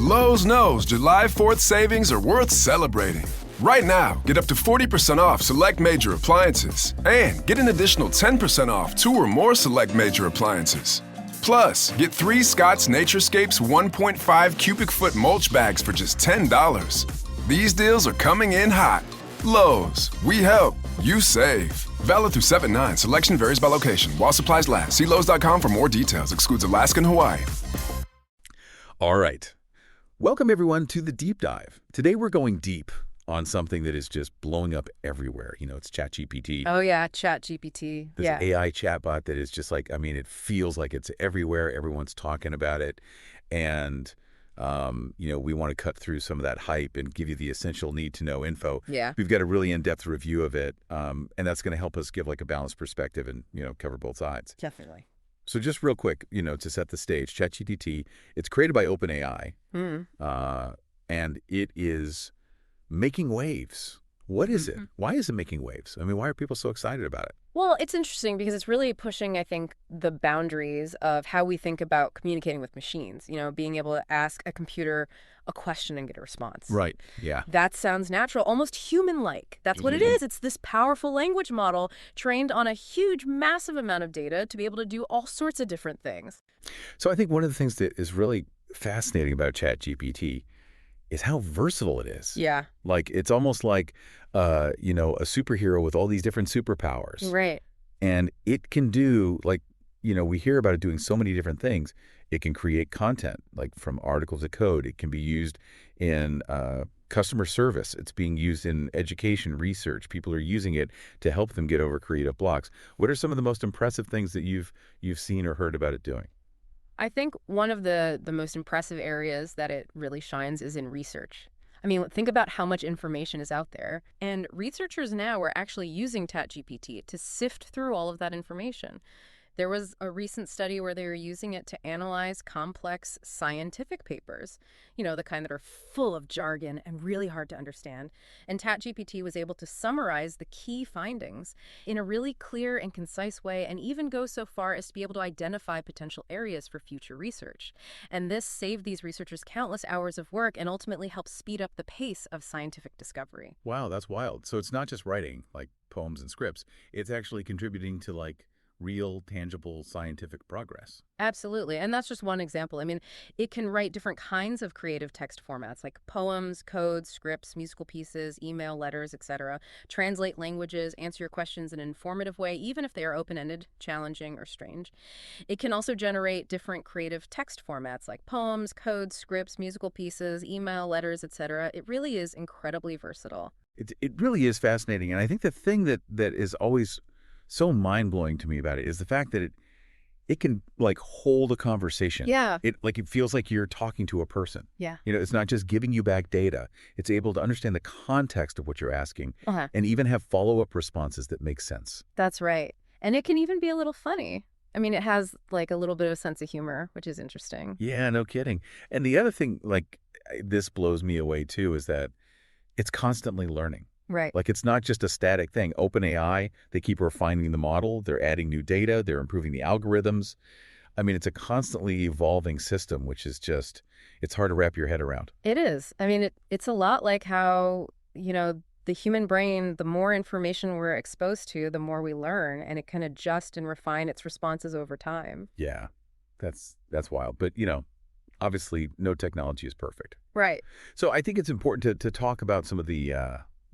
Lowe's knows July 4th savings are worth celebrating. Right now, get up to 40% off select major appliances and get an additional 10% off 2 or more select major appliances. Plus, get 3 Scott's Naturescapes 1.5 cubic foot mulch bags for just $10. These deals are coming in hot. Lowe's, we help, you save. Valid through 7/9. Selection varies by location. While supplies last. See Lowe's.com for more details. Excludes Alaska and Hawaii. All right. Welcome, everyone, to the Deep Dive. Today, we're going deep on something that is just blowing up everywhere. You know, it's ChatGPT. Oh, yeah, ChatGPT. This AI chatbot that is just like, I mean, it feels like it's everywhere. Everyone's talking about it. And, you know, we want to cut through some of that hype and give you the essential need-to-know info. Yeah. We've got a really in-depth review of it, and that's going to help us give like a balanced perspective and, you know, cover both sides. Definitely. So just real quick, you know, to set the stage, ChatGPT, it's created by OpenAI, and it is making waves. What is it? Why is it making waves? I mean, why are people so excited about it? Well, it's interesting because it's really pushing, I think, the boundaries of how we think about communicating with machines. You know, being able to ask a computer a question and get a response. Right. Yeah. That sounds natural, almost human-like. That's what it is. It's this powerful language model trained on a huge, massive amount of data to be able to do all sorts of different things. So I think one of the things that is really fascinating about ChatGPT is how versatile it is. Yeah. Like, it's almost like, you know, a superhero with all these different superpowers. Right. And it can do, like, you know, we hear about it doing so many different things. It can create content, like from articles to code. It can be used in customer service. It's being used in education, research. People are using it to help them get over creative blocks. What are some of the most impressive things that you've seen or heard about it doing? I think one of the most impressive areas that it really shines is in research. I mean, think about how much information is out there. And researchers now are actually using ChatGPT to sift through all of that information. There was a recent study where they were using it to analyze complex scientific papers, you know, the kind that are full of jargon and really hard to understand. And ChatGPT was able to summarize the key findings in a really clear and concise way, and even go so far as to be able to identify potential areas for future research. And this saved these researchers countless hours of work and ultimately helped speed up the pace of scientific discovery. Wow, that's wild. So it's not just writing, like poems and scripts. It's actually contributing to, like, real, tangible scientific progress. Absolutely. And that's just one example. I mean, it can write different kinds of creative text formats like poems, codes, scripts, musical pieces, email, letters, etc. Translate languages, answer your questions in an informative way, even if they are open-ended, challenging, or strange. It can also generate different creative text formats like poems, codes, scripts, musical pieces, email, letters, etc. It really is incredibly versatile. It really is fascinating. And I think the thing that is always so mind-blowing to me about it is the fact that it can, like, hold a conversation. Yeah. It feels like you're talking to a person. Yeah. You know, it's not just giving you back data. It's able to understand the context of what you're asking and even have follow-up responses that make sense. That's right. And it can even be a little funny. I mean, it has, like, a little bit of a sense of humor, which is interesting. Yeah, no kidding. And the other thing, like, this blows me away, too, is that it's constantly learning. Right. Like, it's not just a static thing. OpenAI, they keep refining the model. They're adding new data. They're improving the algorithms. I mean, it's a constantly evolving system, which is just, it's hard to wrap your head around. It is. I mean, it's a lot like how, you know, the human brain, the more information we're exposed to, the more we learn, and it can adjust and refine its responses over time. Yeah, that's wild. But, you know, obviously no technology is perfect. Right. So I think it's important to talk about some of the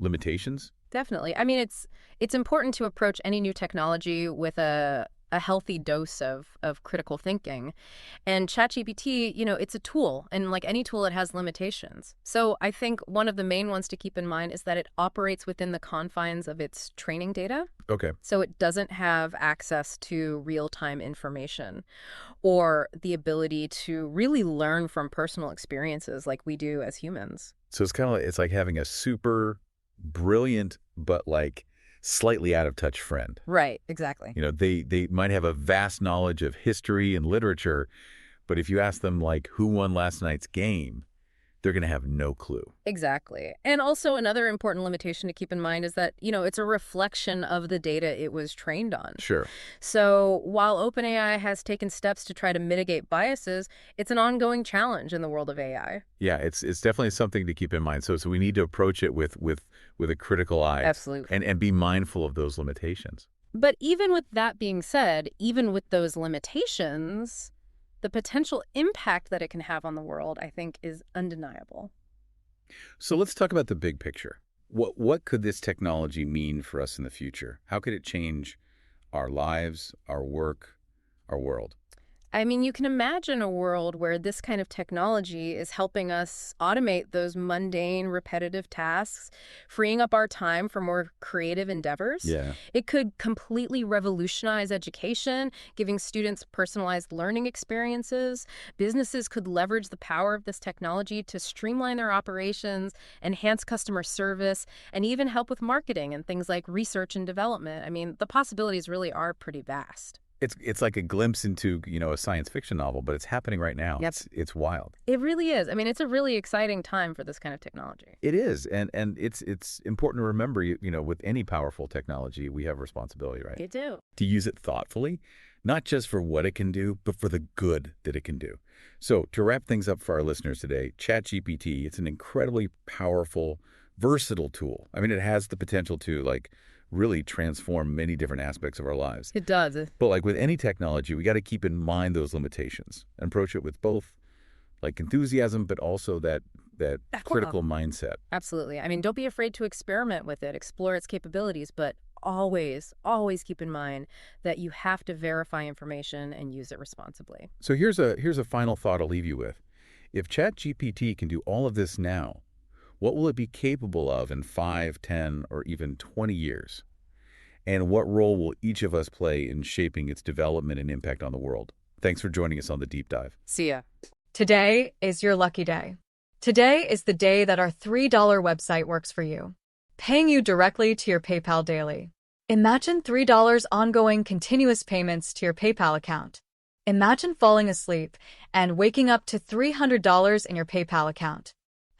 limitations. Definitely. I mean, it's important to approach any new technology with a healthy dose of critical thinking. And ChatGPT, you know, it's a tool, and like any tool, it has limitations. So I think one of the main ones to keep in mind is that it operates within the confines of its training data. Okay. So it doesn't have access to real-time information or the ability to really learn from personal experiences like we do as humans. So it's like having a super brilliant but like slightly out of touch friend. Right, exactly. You know, they might have a vast knowledge of history and literature, but if you ask them, like, who won last night's game, they're going to have no clue. Exactly. And also another important limitation to keep in mind is that, it's a reflection of the data it was trained on. Sure. So while OpenAI has taken steps to try to mitigate biases, it's an ongoing challenge in the world of AI. Yeah, it's definitely something to keep in mind. So we need to approach it with a critical eye. Absolutely. And be mindful of those limitations. But even with that being said, even with those limitations, the potential impact that it can have on the world, I think, is undeniable. So let's talk about the big picture. What could this technology mean for us in the future? How could it change our lives, our work, our world? I mean, you can imagine a world where this kind of technology is helping us automate those mundane, repetitive tasks, freeing up our time for more creative endeavors. Yeah. It could completely revolutionize education, giving students personalized learning experiences. Businesses could leverage the power of this technology to streamline their operations, enhance customer service, and even help with marketing and things like research and development. I mean, the possibilities really are pretty vast. It's like a glimpse into, a science fiction novel, but it's happening right now. Yep. It's wild. It really is. I mean, it's a really exciting time for this kind of technology. It is. And it's important to remember, with any powerful technology, we have responsibility, right? You do. To use it thoughtfully, not just for what it can do, but for the good that it can do. So to wrap things up for our listeners today, ChatGPT, it's an incredibly powerful, versatile tool. I mean, it has the potential to, really transform many different aspects of our lives. It does. But like with any technology, we got to keep in mind those limitations and approach it with both enthusiasm, but also that critical mindset. Absolutely. I mean, don't be afraid to experiment with it, explore its capabilities, but always, always keep in mind that you have to verify information and use it responsibly. So here's a final thought I'll leave you with. If ChatGPT can do all of this now, what will it be capable of in 5, 10, or even 20 years? And what role will each of us play in shaping its development and impact on the world? Thanks for joining us on the Deep Dive. See ya. Today is your lucky day. Today is the day that our $3 website works for you, paying you directly to your PayPal daily. Imagine $3 ongoing continuous payments to your PayPal account. Imagine falling asleep and waking up to $300 in your PayPal account.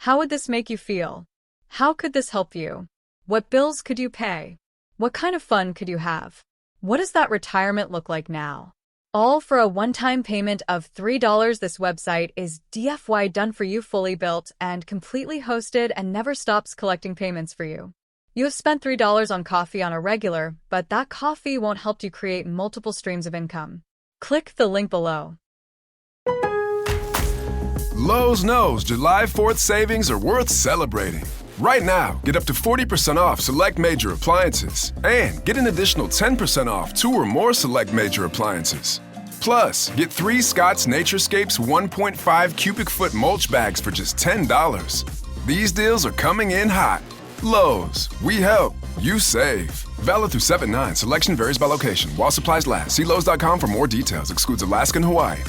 How would this make you feel? How could this help you? What bills could you pay? What kind of fun could you have? What does that retirement look like now? All for a one-time payment of $3. This website is DFY done for you, fully built and completely hosted, and never stops collecting payments for you. You have spent $3 on coffee on a regular, but that coffee won't help you create multiple streams of income. Click the link below. Lowe's knows July 4th savings are worth celebrating. Right now, get up to 40% off select major appliances and get an additional 10% off 2 or more select major appliances. Plus, get 3 Scott's Naturescapes 1.5 cubic foot mulch bags for just $10. These deals are coming in hot. Lowe's, we help, you save. Valid through 7/9. Selection varies by location. While supplies last. See Lowe's.com for more details. Excludes Alaska and Hawaii.